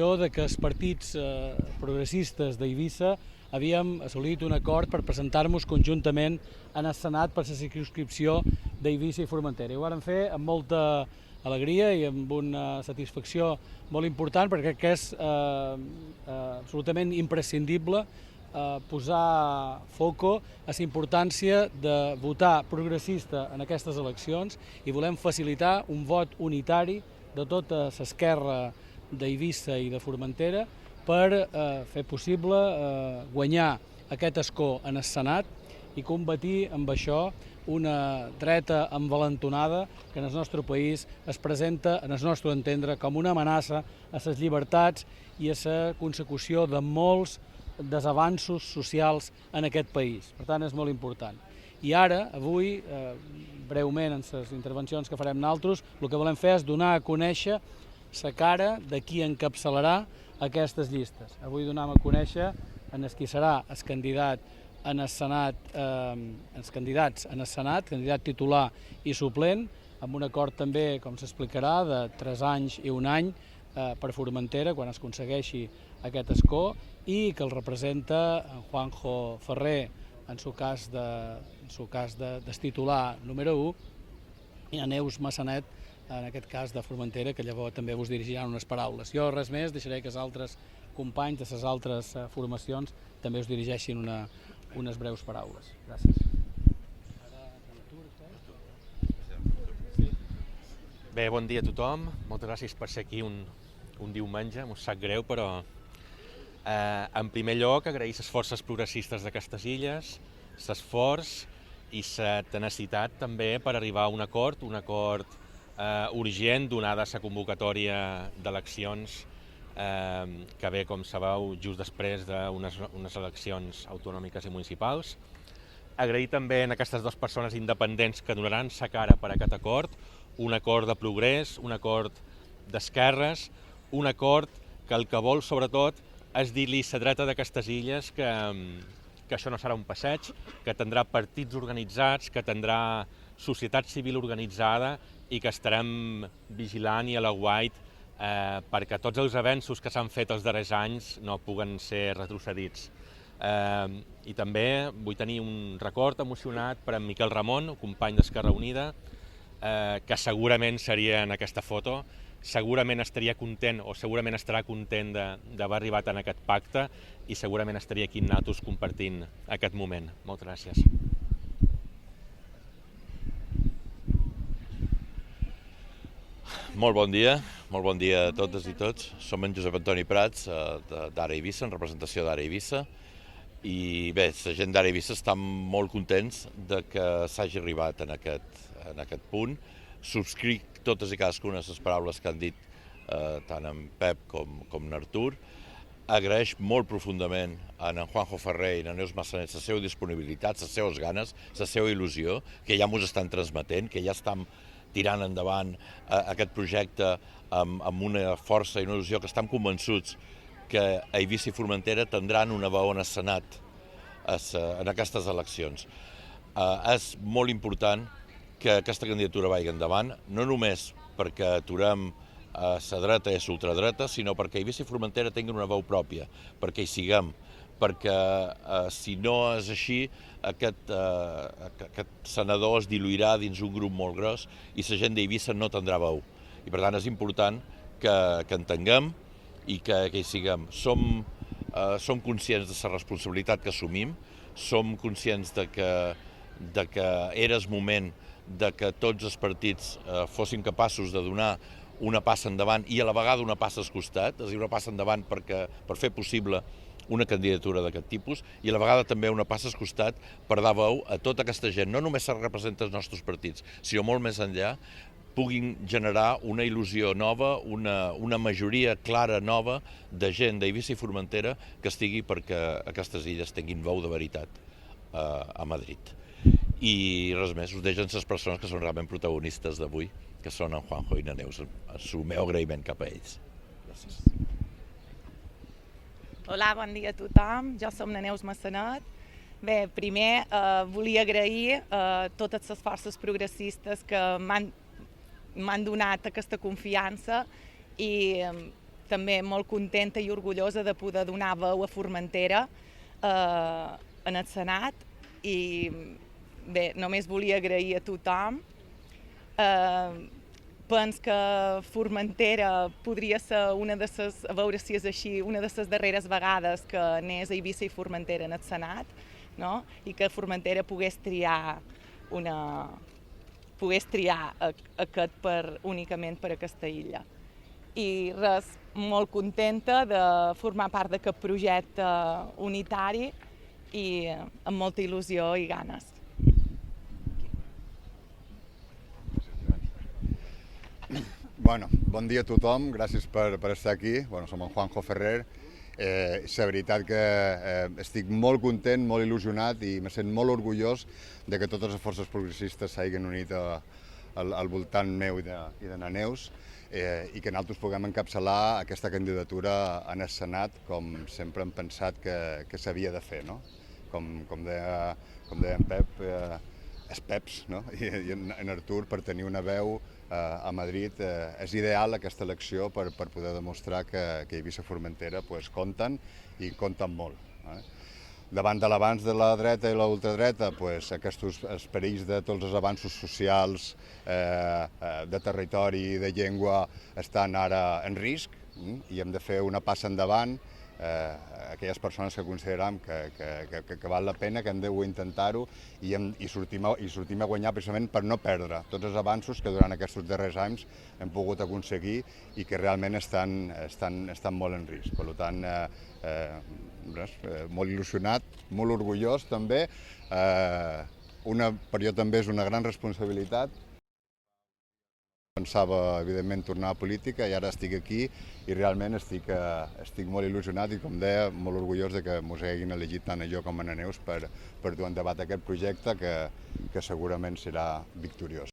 que els partits progressistes d'Eivissa havíem assolit un acord per presentar-nos conjuntament en el Senat per la circumscripció d'Eivissa i Formentera. Ho vam fer amb molta alegria i amb una satisfacció molt important, perquè crec que és absolutament imprescindible posar foco a la importància de votar progressista en aquestes eleccions i volem facilitar un vot unitari de tota l'esquerra d'Eivissa i de Formentera per fer possible guanyar aquest escó en el Senat i combatir amb això una dreta envalentonada que en el nostre país es presenta, en el nostre entendre, com una amenaça a les llibertats i a la consecució de molts desavanços socials en aquest país. Per tant, és molt important. I ara, avui, breument en les intervencions que farem nosaltres, el que volem fer és donar a conèixer la cara de qui encapçalarà aquestes llistes. Avui donem a conèixer en qui serà el candidat en el Senat, els candidats en el Senat, candidat titular i suplent, amb un acord també, com s'explicarà, de 3 anys i 1 any per Formentera, quan es aconsegueixi aquest escó, i que el representa en Juanjo Ferrer, en el cas de titular número 1, i en Neus Massanet, en aquest cas de Formentera, que llavors també us dirigiran unes paraules. Jo res més, deixaré que els altres companys de les altres formacions també us dirigeixin unes breus paraules. Gràcies. Bé, bon dia a tothom. Moltes gràcies per ser aquí un diumenge. M'ho sap greu, però en primer lloc agrair les forces progressistes d'aquestes illes, l'esforç i la tenacitat també per arribar a un acord urgent, donada la convocatòria d'eleccions que ve, com sabeu, just després d'unes eleccions autonòmiques i municipals. Agrair també a aquestes dues persones independents que donaran sa cara per a aquest acord, un acord de progrés, un acord d'esquerres, un acord que el que vol, sobretot, és dir-li a la dreta d'aquestes illes que això no serà un passeig, que tindrà partits organitzats, que tindrà societat civil organitzada i que estarem vigilant i a l'aguait perquè tots els avenços que s'han fet els darrers anys no puguen ser retrocedits. I també vull tenir un record emocionat per en Miquel Ramon, company d'Esquerra Unida, que segurament seria en aquesta foto, segurament estaria content o segurament estarà content d'haver arribat en aquest pacte i segurament estaria aquí amb nosaltres compartint aquest moment. Moltes gràcies. Molt bon dia a totes i tots. Som en Josep Antoni Prats, d'Ara Eivissa, en representació d'Ara Eivissa. I bé, la gent d'Ara Eivissa està molt contents de que s'hagi arribat en aquest punt. Subscric totes i cadascuna de les paraules que han dit tant en Pep com en Artur. Agraeix molt profundament a en Juanjo Ferrer i a Neus Massanet la seva disponibilitat, les seves ganes, la seva il·lusió, que ja ens estan transmetent, que ja estan tirant endavant aquest projecte amb una força i una il·lusió que estem convençuts que Eivissa i Formentera tindran una veu en el Senat en aquestes eleccions. És molt important que aquesta candidatura vagi endavant, no només perquè aturem la dreta i l'ultradreta, sinó perquè Eivissa i Formentera tinguin una veu pròpia, perquè hi siguem, perquè si no és així, aquest senador es diluirà dins un grup molt gros i la gent d'Eivissa no tindrà veu. I per tant és important que entenguem i que hi siguem. Som conscients de la responsabilitat que assumim, som conscients de que era el moment de que tots els partits fossin capaços de donar una passa endavant i a la vegada una passa al costat, és a dir, una passa endavant per fer possible una candidatura d'aquest tipus i a la vegada també una passa al costat per dar veu a tota aquesta gent, no només se representa els nostres partits, sinó molt més enllà, puguin generar una il·lusió nova, una majoria clara nova de gent d'Eivissa i Formentera que estigui perquè aquestes illes tinguin veu de veritat a Madrid. I res més, us deixen les persones que són realment protagonistes d'avui, que són en Juanjo i en Neus, el meu agraïment cap a ells. Gràcies. Hola, bon dia a tothom. Jo som la Neus Massanet. Bé, primer volia agrair a totes les forces progressistes que m'han donat aquesta confiança i també molt contenta i orgullosa de poder donar veu a Formentera en el Senat i bé, només volia agrair a tothom. Penso que Formentera podria ser una de les, a veure si és així, una de les darreres vegades que anés a Eivissa i Formentera en el Senat, no? I que Formentera pogués triar aquest únicament per aquesta illa. I res, molt contenta de formar part d'aquest projecte unitari i amb molta il·lusió i ganes. Bueno, bon dia a tothom, gràcies per estar aquí. Som en Juanjo Ferrer. És la veritat que estic molt content, molt il·lusionat i me sent molt orgullós de que totes les forces progressistes s'hagin unit al voltant meu i de na Neus i que nosaltres puguem encapçalar aquesta candidatura en el Senat com sempre hem pensat que s'havia de fer, no? Com deia en Pep, els Peps, no? I en Artur, per tenir una veu a Madrid, és ideal aquesta elecció per poder demostrar que Eivissa i Formentera compten i compten molt. Davant de l'avanç de la dreta i la ultradreta, aquests perills de tots els avanços socials, de territori i de llengua estan ara en risc i hem de fer una passa endavant. Aquelles persones que considerem que val la pena, que hem d'intentar-ho i sortim a guanyar precisament per no perdre tots els avanços que durant aquests darrers anys hem pogut aconseguir i que realment estan molt en risc. Per tant, molt il·lusionat, molt orgullós també. Per jo també és una gran responsabilitat. Pensava, evidentment, tornar a política i ara estic aquí i realment estic molt il·lusionat i, com deia, molt orgullós de que mos hagin elegit tant a jo com a na Neus per dur endavant aquest projecte que segurament serà victoriós.